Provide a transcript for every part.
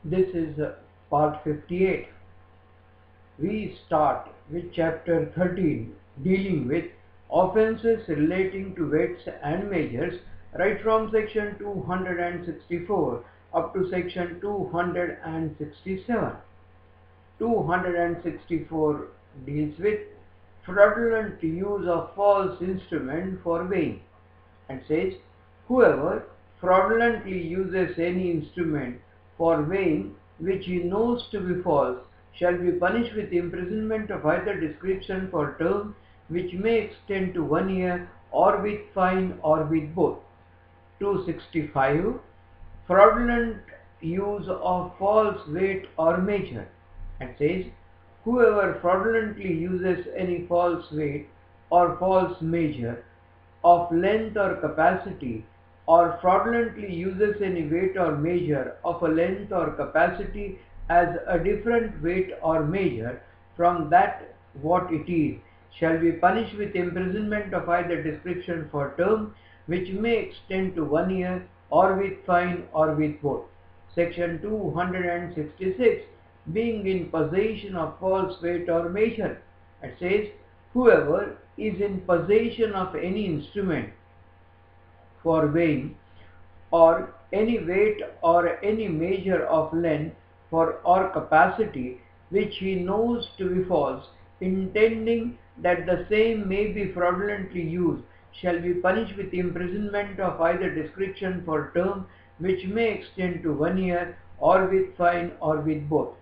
This is part 58. We start with chapter 13 dealing with offences relating to weights and measures right from section 264 up to section 267. 264 deals with fraudulent use of false instrument for weighing and says, whoever fraudulently uses any instrument for weighing which he knows to be false shall be punished with imprisonment of either description for term which may extend to 1 year or with fine or with both. 265. Fraudulent use of false weight or measure and says, whoever fraudulently uses any false weight or false measure of length or capacity, or fraudulently uses any weight or measure of a length or capacity as a different weight or measure from that what it is, shall be punished with imprisonment of either description for term which may extend to 1 year or with fine or with both. Section 266, being in possession of false weight or measure. It says, whoever is in possession of any instrument for weighing or any weight or any measure of length for or capacity which he knows to be false, intending that the same may be fraudulently used, shall be punished with imprisonment of either description for term which may extend to 1 year or with fine or with both.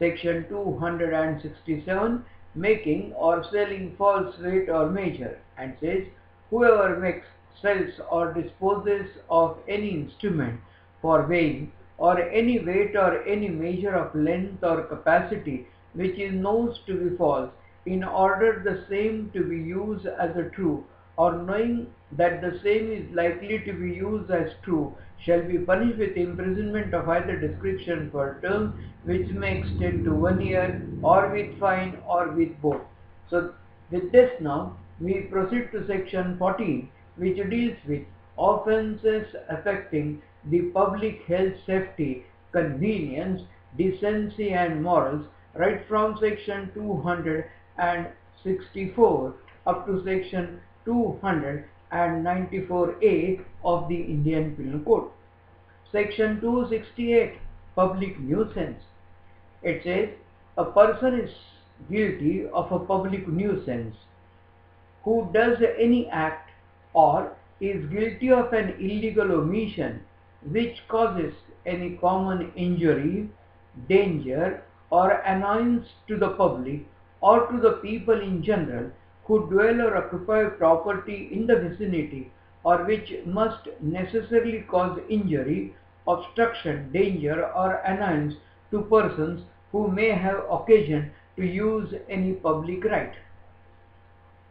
Section 267, making or selling false weight or measure, and says, whoever makes, sells or disposes of any instrument for weighing or any weight or any measure of length or capacity which is knows to be false, in order the same to be used as a true, or knowing that the same is likely to be used as true, shall be punished with imprisonment of either description for term which may extend to 1 year or with fine or with both. So with this now we proceed to section 14, which deals with offences affecting the public health, safety, convenience, decency and morals, right from section 264 up to section 294A of the Indian Penal Code. Section 268, public nuisance. It says, a person is guilty of a public nuisance who does any act or is guilty of an illegal omission which causes any common injury, danger or annoyance to the public or to the people in general who dwell or occupy property in the vicinity, or which must necessarily cause injury, obstruction, danger or annoyance to persons who may have occasion to use any public right.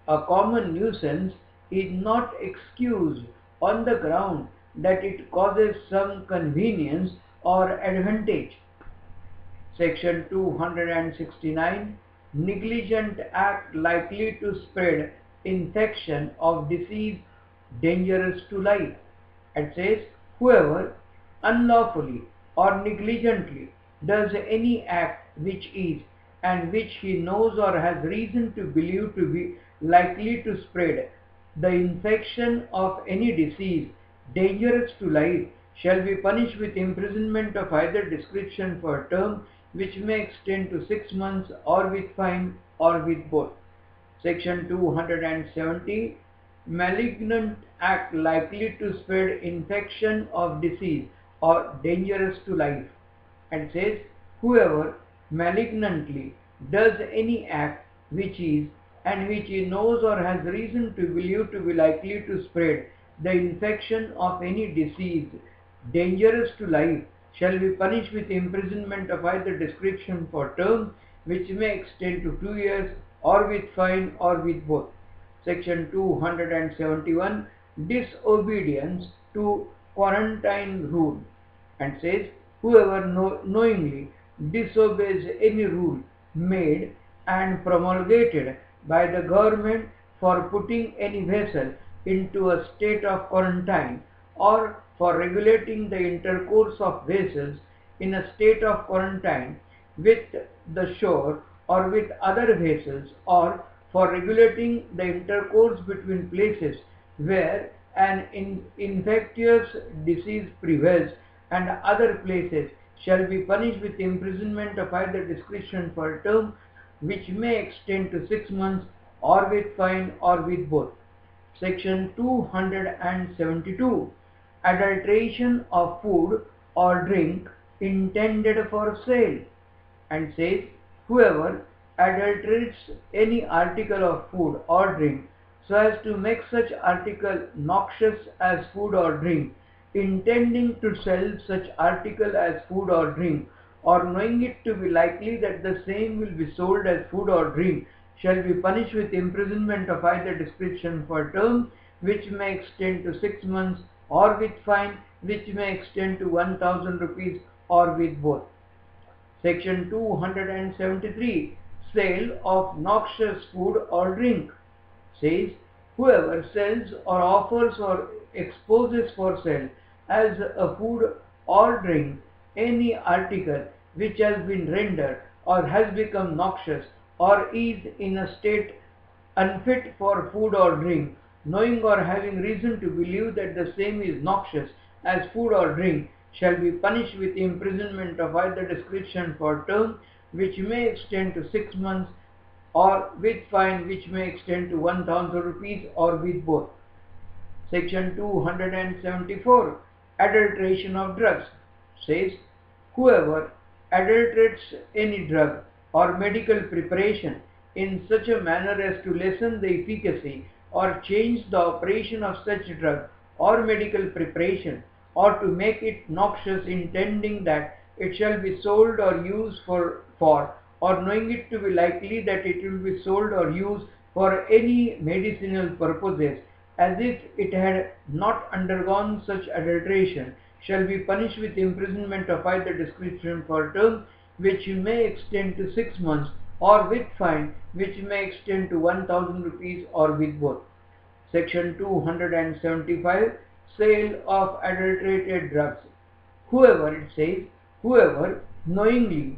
A common nuisance is not excused on the ground that it causes some convenience or advantage. Section 269, negligent act likely to spread infection of disease dangerous to life. It says, whoever unlawfully or negligently does any act which is and which he knows or has reason to believe to be likely to spread the infection of any disease dangerous to life shall be punished with imprisonment of either description for a term which may extend to 6 months or with fine or with both. Section 270, malignant act likely to spread infection of disease or dangerous to life, and says, whoever malignantly does any act which is and which he knows or has reason to believe to be likely to spread the infection of any disease dangerous to life shall be punished with imprisonment of either description for term which may extend to 2 years or with fine or with both. Section 271, disobedience to quarantine rule, and says, whoever knowingly disobeys any rule made and promulgated by the government for putting any vessel into a state of quarantine or for regulating the intercourse of vessels in a state of quarantine with the shore or with other vessels, or for regulating the intercourse between places where an infectious disease prevails and other places, shall be punished with imprisonment of either discretion for a term which may extend to 6 months, or with fine, or with both. Section 272. Adulteration of food or drink intended for sale, and says, whoever adulterates any article of food or drink so as to make such article noxious as food or drink, intending to sell such article as food or drink, or knowing it to be likely that the same will be sold as food or drink, shall be punished with imprisonment of either description for term which may extend to 6 months, or with fine which may extend to 1000 rupees, or with both. Section 273. Sale of noxious food or drink, says, whoever sells or offers or exposes for sale as a food or drink any article which has been rendered or has become noxious, or is in a state unfit for food or drink, knowing or having reason to believe that the same is noxious as food or drink, shall be punished with imprisonment of either description for term which may extend to 6 months, or with fine which may extend to 1000 rupees, or with both. Section 274. Adulteration of drugs, says, whoever adulterates any drug or medical preparation in such a manner as to lessen the efficacy or change the operation of such drug or medical preparation, or to make it noxious, intending that it shall be sold or used for or knowing it to be likely that it will be sold or used for any medicinal purposes, as if it had not undergone such adulteration, shall be punished with imprisonment of either description for term which may extend to 6 months, or with fine which may extend to 1000 rupees, or with both. Section 275. Sale of adulterated drugs. Whoever, it says, whoever knowing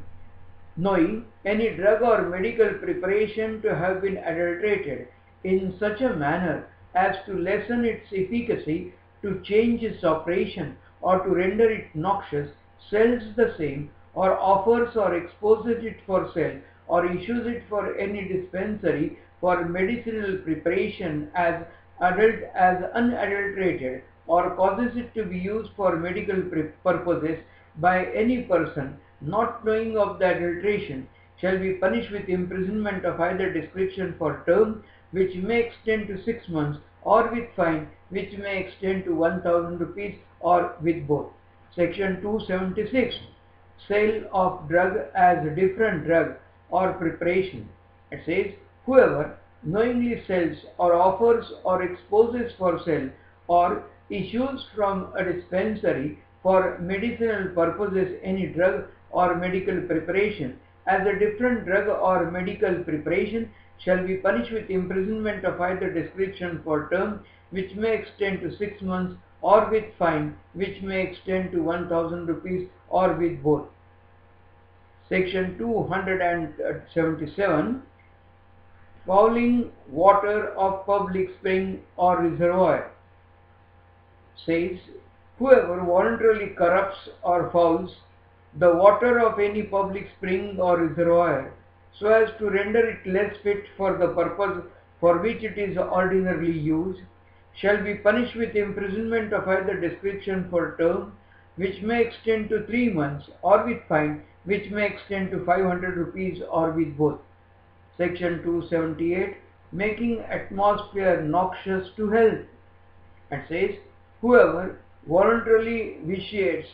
any drug or medical preparation to have been adulterated in such a manner as to lessen its efficacy, to change its operation, or to render it noxious, sells the same, or offers or exposes it for sale, or issues it for any dispensary for medicinal preparation as unadulterated, or causes it to be used for medical purposes by any person not knowing of the adulteration, shall be punished with imprisonment of either description for term which may extend to 6 months, or with fine which may extend to 1000 rupees, or with both. Section 276. Sale of drug as different drug or preparation. It says, whoever knowingly sells or offers or exposes for sale or issues from a dispensary for medicinal purposes any drug or medical preparation as a different drug or medical preparation, shall be punished with imprisonment of either description for term which may extend to 6 months, or with fine which may extend to 1000 rupees, or with both. Section 277. Fouling water of public spring or reservoir, says, whoever voluntarily corrupts or fouls the water of any public spring or reservoir so as to render it less fit for the purpose for which it is ordinarily used, shall be punished with imprisonment of either description for term which may extend to 3 months, or with fine which may extend to 500 rupees, or with both. Section 278. Making atmosphere noxious to health, and says, whoever voluntarily vitiates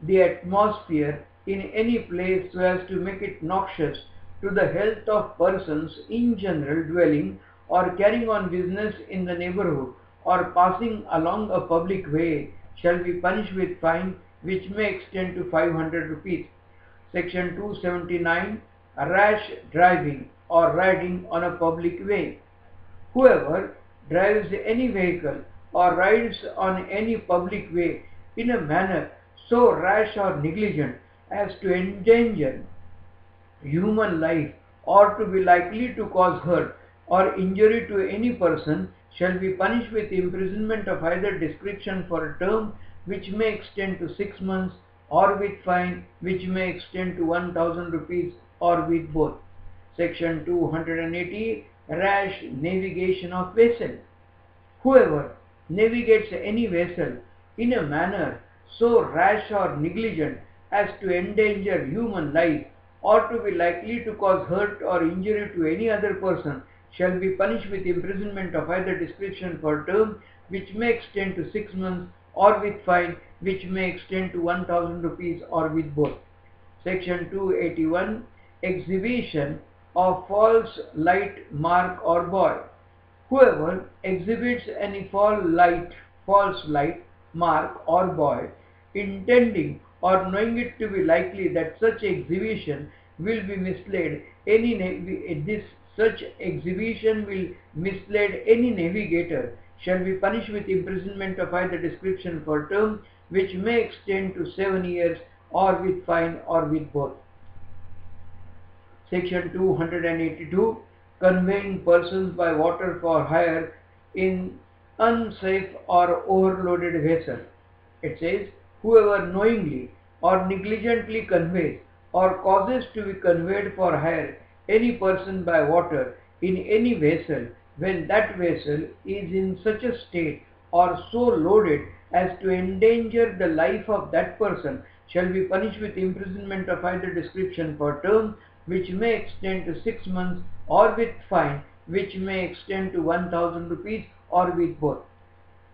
the atmosphere in any place so as to make it noxious to the health of persons in general dwelling or carrying on business in the neighborhood or passing along a public way, shall be punished with fine which may extend to 500 rupees. Section 279. Rash driving or riding on a public way. Whoever drives any vehicle or rides on any public way in a manner so rash or negligent as to endanger human life or to be likely to cause hurt or injury to any person shall be punished with imprisonment of either description for a term which may extend to 6 months or with fine which may extend to 1000 rupees or with both. Section 280 Rash navigation of vessel. Whoever navigates any vessel in a manner so rash or negligent as to endanger human life or to be likely to cause hurt or injury to any other person shall be punished with imprisonment of either description for term which may extend to 6 months or with fine which may extend to 1000 rupees or with both. Section 281 Exhibition of false light, mark or buoy. Whoever exhibits any false light, mark or buoy, intending or knowing it to be likely that such exhibition will be misled such exhibition will mislead any navigator shall be punished with imprisonment of either description for term which may extend to 7 years or with fine or with both. Section 282 Conveying persons by water for hire in unsafe or overloaded vessel. It says, whoever knowingly or negligently conveys or causes to be conveyed for hire any person by water in any vessel when that vessel is in such a state or so loaded as to endanger the life of that person shall be punished with imprisonment of either description for term which may extend to 6 months or with fine which may extend to 1000 rupees or with both.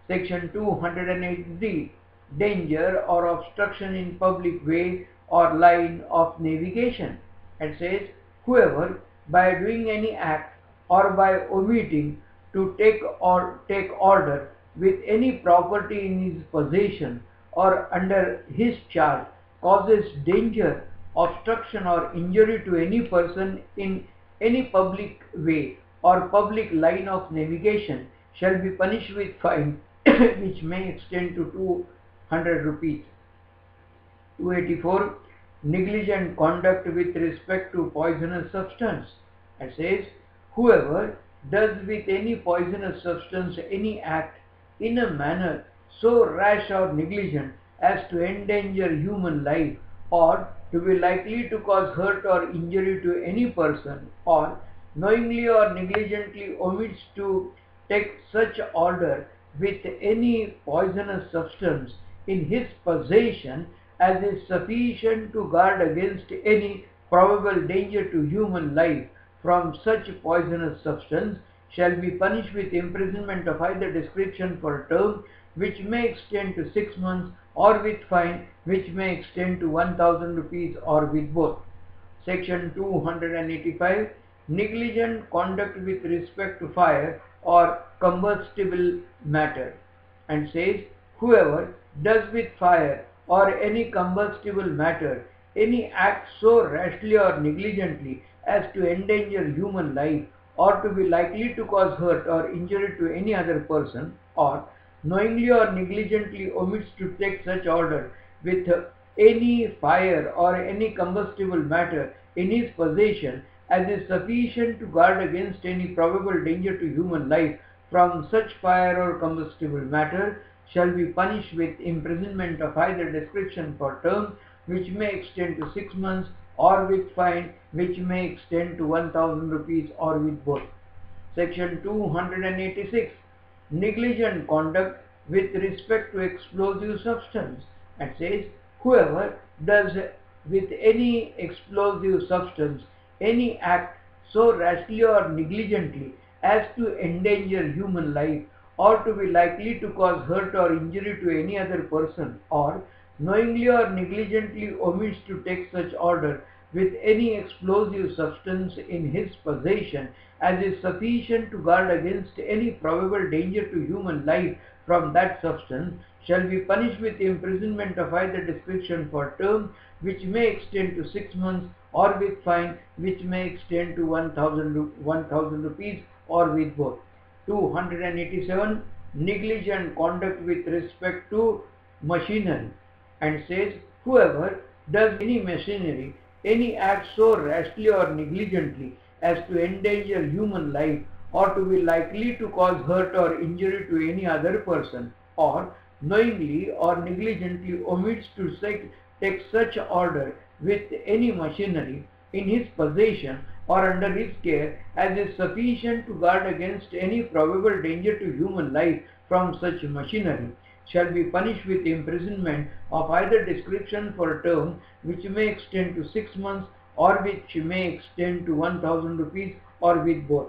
Section 283 Danger or obstruction in public way or line of navigation. It says, whoever by doing any act or by omitting to take order with any property in his possession or under his charge causes danger, obstruction or injury to any person in any public way or public line of navigation shall be punished with fine which may extend to 200 rupees. 284 Negligent conduct with respect to poisonous substance. It says, whoever does with any poisonous substance any act in a manner so rash or negligent as to endanger human life or to be likely to cause hurt or injury to any person or knowingly or negligently omits to take such order with any poisonous substance in his possession as is sufficient to guard against any probable danger to human life from such poisonous substance shall be punished with imprisonment of either description for a term which may extend to 6 months or with fine which may extend to 1000 rupees or with both. Section 285 Negligent conduct with respect to fire or combustible matter, and says, whoever does with fire or any combustible matter any act so rashly or negligently as to endanger human life or to be likely to cause hurt or injury to any other person or knowingly or negligently omits to take such order with any fire or any combustible matter in his possession as is sufficient to guard against any probable danger to human life from such fire or combustible matter shall be punished with imprisonment of either description for term which may extend to 6 months or with fine which may extend to 1000 rupees or with both. Section 286 Negligent conduct with respect to explosive substance, and says, whoever does with any explosive substance any act so rashly or negligently as to endanger human life or to be likely to cause hurt or injury to any other person or knowingly or negligently omits to take such order with any explosive substance in his possession as is sufficient to guard against any probable danger to human life from that substance shall be punished with imprisonment of either description for term which may extend to 6 months or with fine which may extend to 1000 rupees or with both. 287 Negligent conduct with respect to machinery, and says, whoever Does any machinery, any act so rashly or negligently as to endanger human life, or to be likely to cause hurt or injury to any other person, or knowingly or negligently omits to take such order with any machinery in his possession or under his care as is sufficient to guard against any probable danger to human life from such machinery, shall be punished with imprisonment of either description for a term which may extend to 6 months or which may extend to 1000 rupees, or with both.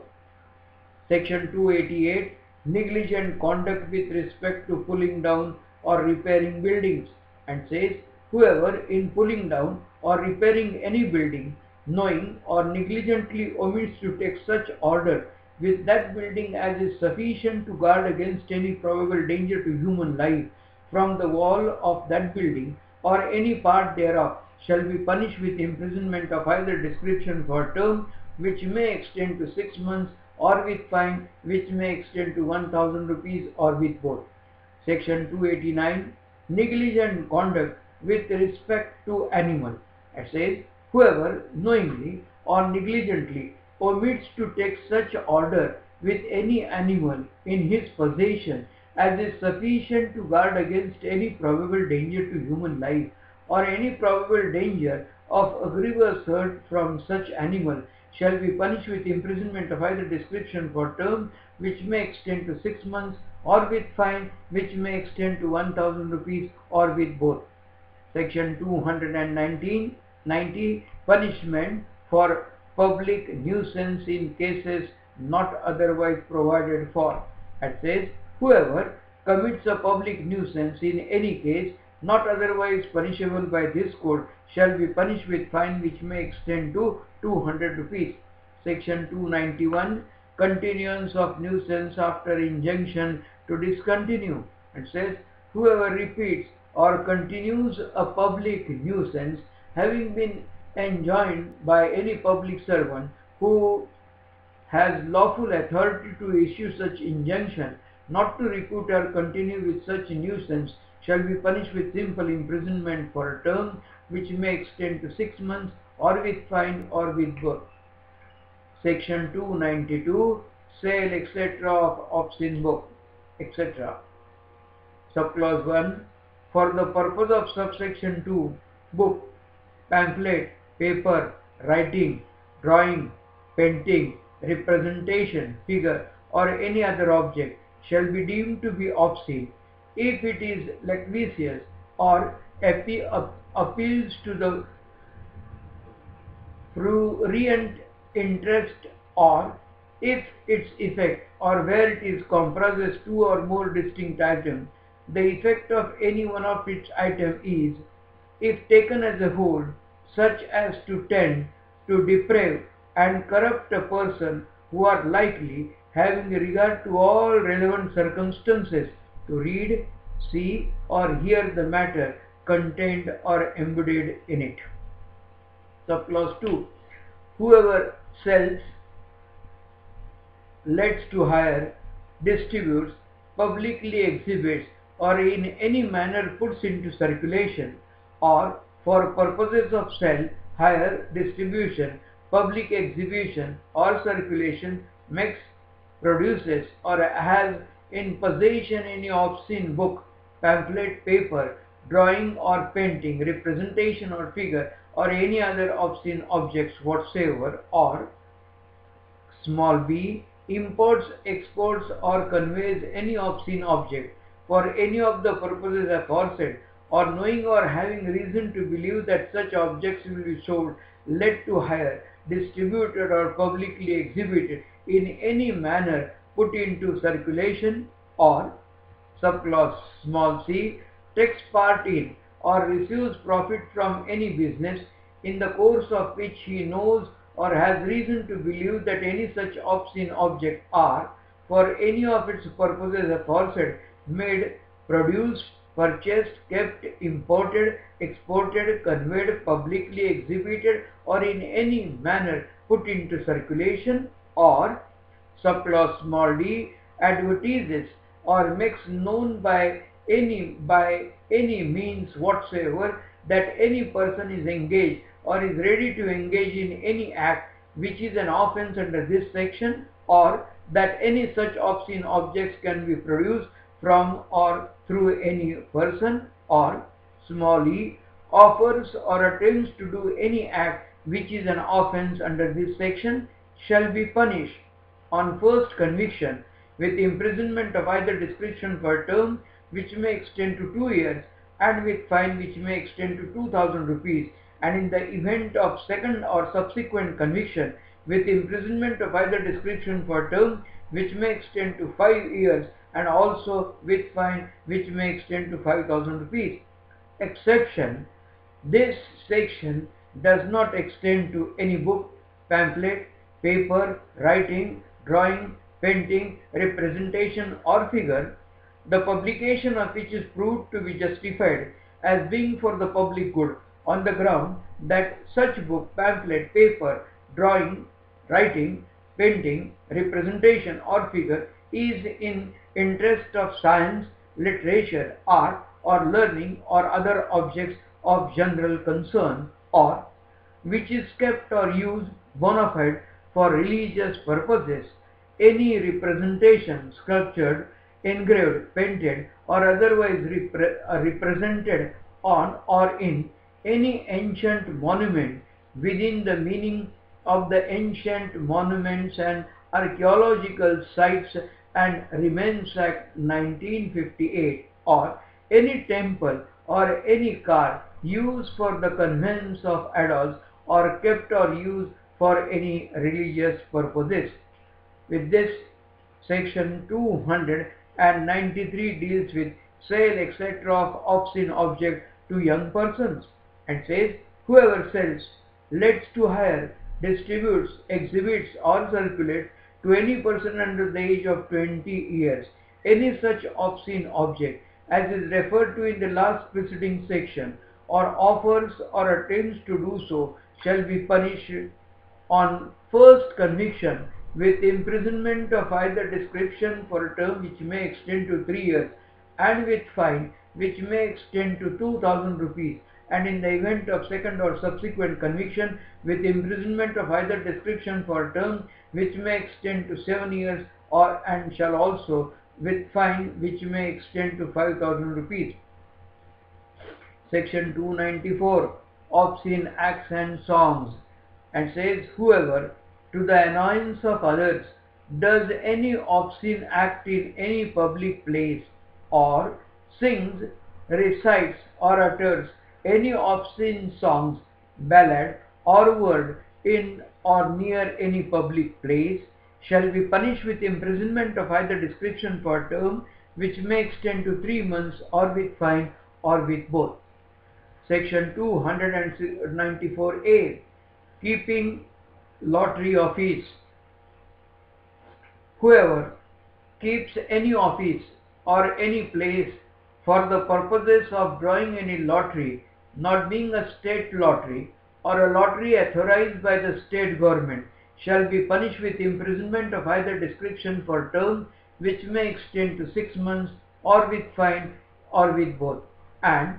Section 288, negligent conduct with respect to pulling down or repairing buildings, and says, whoever in pulling down or repairing any building, knowing or negligently omits to take such order with that building as is sufficient to guard against any probable danger to human life from the wall of that building or any part thereof, shall be punished with imprisonment of either description for a term which may extend to 6 months, or with fine which may extend to 1000 rupees, or with both. Section 289, negligent conduct with respect to animal. It says, whoever knowingly or negligently omits to take such order with any animal in his possession as is sufficient to guard against any probable danger to human life, or any probable danger of grievous hurt from such animal, shall be punished with imprisonment of either description for term which may extend to 6 months, or with fine which may extend to 1000 rupees, or with both. Section 290, punishment for public nuisance in cases not otherwise provided for. It says, whoever commits a public nuisance in any case not otherwise punishable by this code shall be punished with fine which may extend to 200 rupees. Section 291, continuance of nuisance after injunction to discontinue. It says, whoever repeats or continues a public nuisance having been enjoined by any public servant who has lawful authority to issue such injunction not to repeat or continue with such nuisance shall be punished with simple imprisonment for a term which may extend to 6 months, or with fine, or with both. Section 292, sale etc. of obscene book, etc. Subclause 1, for the purpose of subsection 2, book, pamphlet, paper, writing, drawing, painting, representation, figure, or any other object shall be deemed to be obscene if it is lascivious or appeals to the prurient interest, or if its effect or where it is comprises two or more distinct items, the effect of any one of its items is, if taken as a whole, such as to tend to deprave and corrupt a person who are likely, having regard to all relevant circumstances, to read, see, or hear the matter contained or embodied in it. Subclause 2. Whoever sells, lets to hire, distributes, publicly exhibits, or in any manner puts into circulation, or for purposes of sale, hire, distribution, public exhibition, or circulation, makes, produces, or has in possession any obscene book, pamphlet, paper, drawing or painting, representation or figure, or any other obscene objects whatsoever, or small b, imports, exports, or conveys any obscene object for any of the purposes aforesaid, or knowing or having reason to believe that such objects will be sold, let to hire, distributed, or publicly exhibited in any manner put into circulation, or subclause small c, takes part in or receives profit from any business in the course of which he knows or has reason to believe that any such obscene objects are, for any of its purposes aforesaid, made, produced, purchased, kept, imported, exported, conveyed, publicly exhibited, or in any manner put into circulation, or subclause small d, advertises or makes known by any means whatsoever that any person is engaged or is ready to engage in any act which is an offense under this section, or that any such obscene objects can be produced from or through any person, or small e, offers or attempts to do any act which is an offense under this section, shall be punished on first conviction with imprisonment of either discretion for a term which may extend to 2 years, and with fine which may extend to 2,000 rupees, and in the event of second or subsequent conviction, with imprisonment of either discretion for a term which may extend to 5 years, and also with fine which may extend to 5,000 rupees. Exception: this section does not extend to any book, pamphlet, paper, writing, drawing, painting, representation or figure, the publication of which is proved to be justified as being for the public good on the ground that such book, pamphlet, paper, drawing, writing, painting, representation or figure is in interest of science, literature, art or learning or other objects of general concern, or which is kept or used bona fide for religious purposes. Any representation, sculptured, engraved, painted, or otherwise represented on or in any ancient monument within the meaning of the Ancient Monuments and Archaeological Sites and Remains Act 1958, or any temple or any car used for the conveyance of adults or kept or used for any religious purposes. With this, section 293 deals with sale, etc. of obscene objects to young persons, and says, whoever sells, lets to hire, distributes, exhibits or circulates to any person under the age of 20 years any such obscene object as is referred to in the last preceding section, or offers or attempts to do so, shall be punished on first conviction with imprisonment of either description for a term which may extend to 3 years, and with fine which may extend to 2,000 rupees, and in the event of second or subsequent conviction with imprisonment of either description for a term which may extend to 7 years, or and shall also with fine which may extend to 5,000 rupees. Section 294, obscene acts and songs, and says, whoever, to the annoyance of others, does any obscene act in any public place, or sings, recites or utters any obscene songs, ballad or word in or near any public place, shall be punished with imprisonment of either description for a term which may extend to 3 months, or with fine, or with both. Section 294A, keeping lottery office. Whoever keeps any office or any place for the purposes of drawing any lottery, not being a state lottery or a lottery authorized by the state government, shall be punished with imprisonment of either description for term which may extend to 6 months, or with fine, or with both. And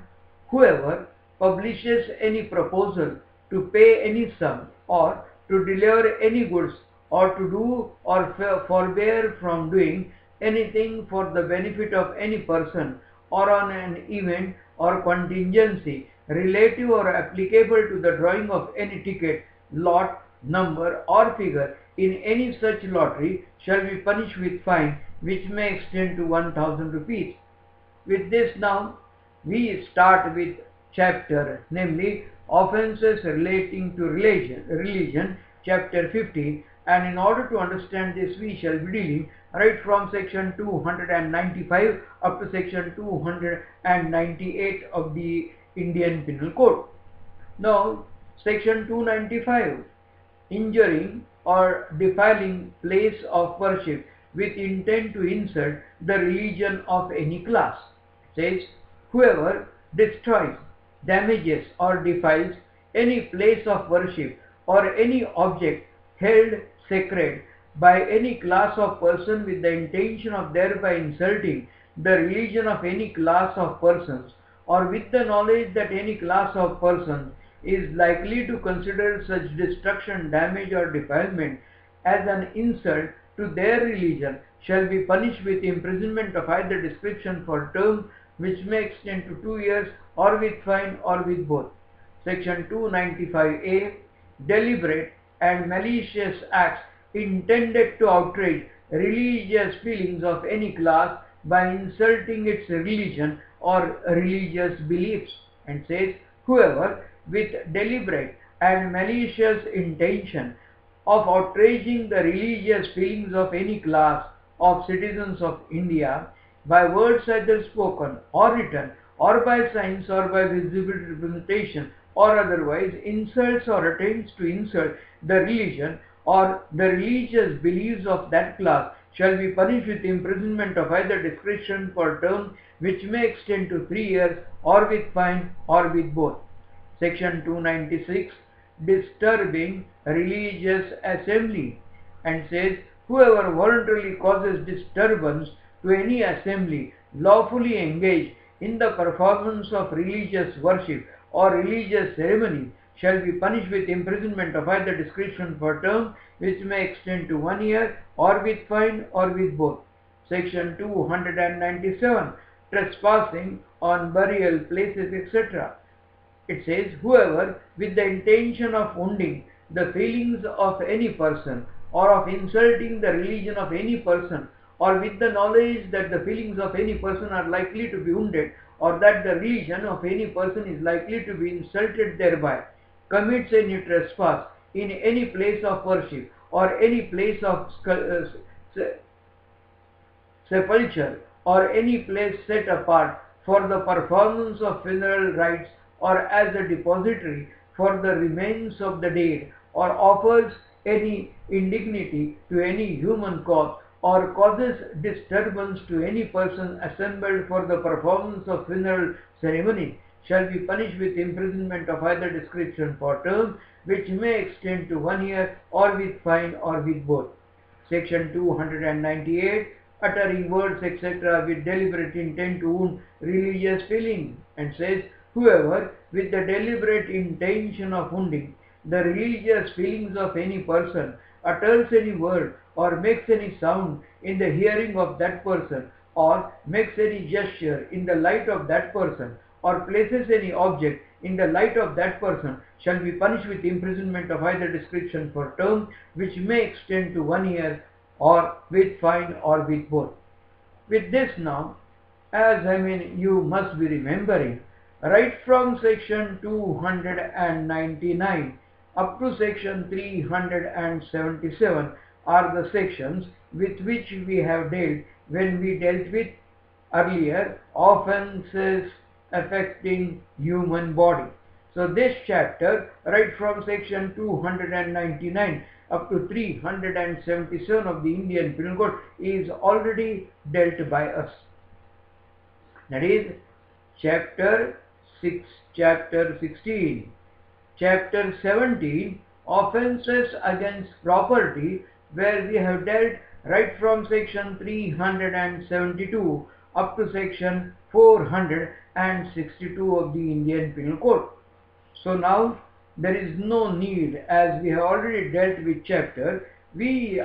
whoever publishes any proposal to pay any sum, or to deliver any goods, or to do or forbear from doing anything for the benefit of any person, or on an event or contingency relative or applicable to the drawing of any ticket, lot, number or figure in any such lottery, shall be punished with fine which may extend to 1,000 rupees. With this now we start with chapter, namely offences relating to religion, chapter 15, and in order to understand this we shall be dealing right from section 295 up to section 298 of the Indian Penal Code. Now section 295, injuring or defiling place of worship with intent to insult the religion of any class, says, whoever destroys, damages or defiles any place of worship or any object held sacred by any class of person with the intention of thereby insulting the religion of any class of persons, or with the knowledge that any class of persons is likely to consider such destruction, damage or defilement as an insult to their religion shall be punished with imprisonment of either description for term which may extend to 2 years, or with fine, or with both. Section 295A. Deliberate and malicious acts intended to outrage religious feelings of any class by insulting its religion or religious beliefs, and says, whoever with deliberate and malicious intention of outraging the religious feelings of any class of citizens of India by words either spoken or written, or by signs or by visible representation, or otherwise insults or attempts to insult the religion or the religious beliefs of that class, shall be punished with imprisonment of either discretion for term which may extend to 3 years, or with fine, or with both. Section 296. Disturbing religious assembly, and says, whoever voluntarily causes disturbance to any assembly lawfully engaged in the performance of religious worship or religious ceremony shall be punished with imprisonment of either discretion for term which may extend to 1 year, or with fine, or with both. Section 297. Trespassing on burial places, etc. It says, whoever with the intention of wounding the feelings of any person, or of insulting the religion of any person, or with the knowledge that the feelings of any person are likely to be wounded, or that the religion of any person is likely to be insulted thereby, commits any trespass in any place of worship, or any place of sepulture, or any place set apart for the performance of funeral rites, or as a depository for the remains of the dead, or offers any indignity to any human corpse, or causes disturbance to any person assembled for the performance of funeral ceremony, shall be punished with imprisonment of either description for term which may extend to 1 year, or with fine, or with both. Section 298. Uttering words, etc. with deliberate intent to wound religious feeling, and says, whoever with the deliberate intention of wounding the religious feelings of any person utters any word or makes any sound in the hearing of that person, or makes any gesture in the light of that person, or places any object in the light of that person, shall be punished with imprisonment of either description for term which may extend to 1 year, or with fine, or with both. With this now, you must be remembering, right from section 299 up to section 377 are the sections with which we have dealt when we dealt with earlier offenses affecting human body. So this chapter, right from section 299 up to 377 of the Indian Penal Code, is already dealt by us. That is chapter 16. Chapter 17, offences against property, where we have dealt right from section 372 up to section 462 of the Indian Penal Code. So now there is no need, as we have already dealt with chapter,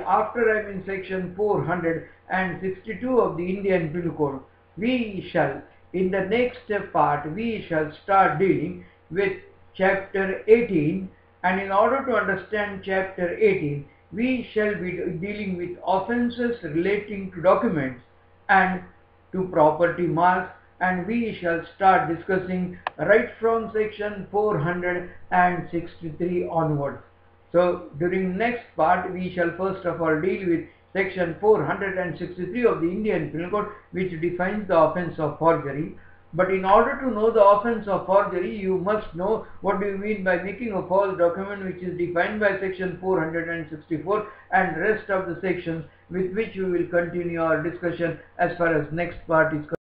after section 462 of the Indian Penal Code, we shall, in the next part, we shall start dealing with chapter 18, and in order to understand chapter 18, we shall be dealing with offences relating to documents and to property marks, and we shall start discussing right from section 463 onwards. So during next part, we shall first of all deal with section 463 of the Indian Penal Code, which defines the offence of forgery. But in order to know the offence of forgery, you must know what do you mean by making a false document, which is defined by section 464, and rest of the sections with which we will continue our discussion as far as next part is concerned.